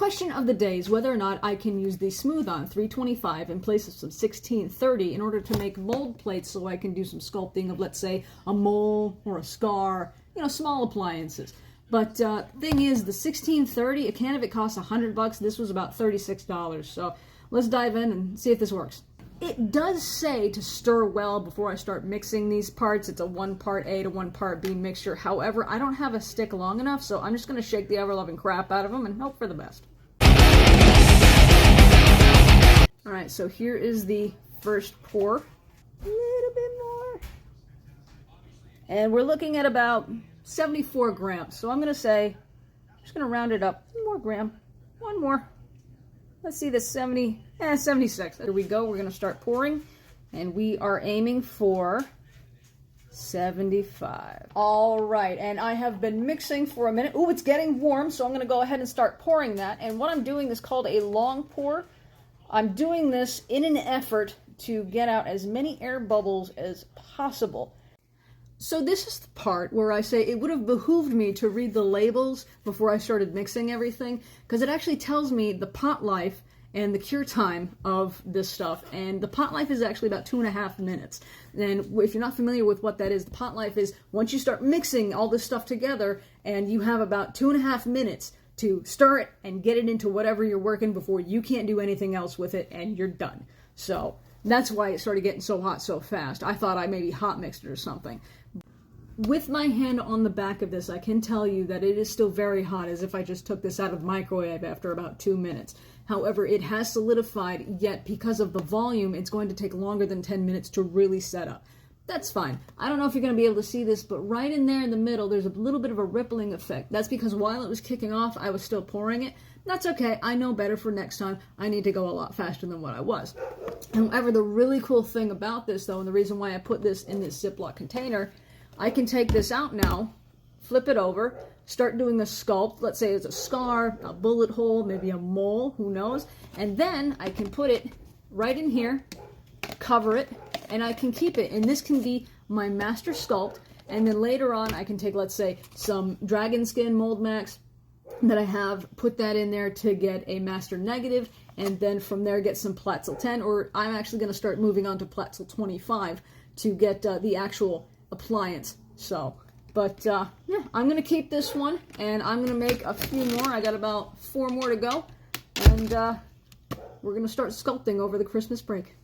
question of the day is whether or not I can use the Smooth On 325 in place of some 1630 in order to make mold plates so I can do some sculpting of, let's say, a mole or a scar, you know, small appliances. But thing is, the 1630, a can of it costs $100. This was about $36. So let's dive in and see if this works. It does say to stir well before I start mixing these parts. It's a 1 part A to 1 part B mixture. However, I don't have a stick long enough, so I'm just going to shake the ever-loving crap out of them and hope for the best. Alright, so here is the first pour. A little bit more. And we're looking at about 74 grams. So I'm going to say, I'm just going to round it up. 1 more gram. 1 more. Let's see, this 76. There we go. We're going to start pouring, and we are aiming for 75. All right, and I have been mixing for a minute. Ooh, it's getting warm, so I'm going to go ahead and start pouring that. And what I'm doing is called a long pour. I'm doing this in an effort to get out as many air bubbles as possible. So this is the part where I say it would have behooved me to read the labels before I started mixing everything, because it actually tells me the pot life and the cure time of this stuff. And the pot life is actually about 2.5 minutes. And if you're not familiar with what that is, the pot life is once you start mixing all this stuff together, and you have about 2.5 minutes to stir it and get it into whatever you're working before you can't do anything else with it, and you're done. So that's why it started getting so hot so fast. I thought I maybe hot mixed it or something. With my hand on the back of this, I can tell you that it is still very hot, as if I just took this out of the microwave after about 2 minutes. However, it has solidified, yet because of the volume, it's going to take longer than 10 minutes to really set up. That's fine. I don't know if you're going to be able to see this, but right in there in the middle, there's a little bit of a rippling effect. That's because while it was kicking off, I was still pouring it. That's okay. I know better for next time. I need to go a lot faster than what I was. However, the really cool thing about this, though, and the reason why I put this in this Ziploc container, I can take this out now, flip it over, start doing a sculpt. Let's say it's a scar, a bullet hole, maybe a mole, who knows. And then I can put it right in here, cover it, and I can keep it. And this can be my master sculpt. And then later on, I can take, let's say, some dragon skin mold max that I have, put that in there to get a master negative, and then from there get some Platzel 10, or I'm actually going to start moving on to Platzel 25 to get the actual appliance. So, but yeah, I'm going to keep this one, and I'm going to make a few more. I got about 4 more to go, and we're going to start sculpting over the Christmas break.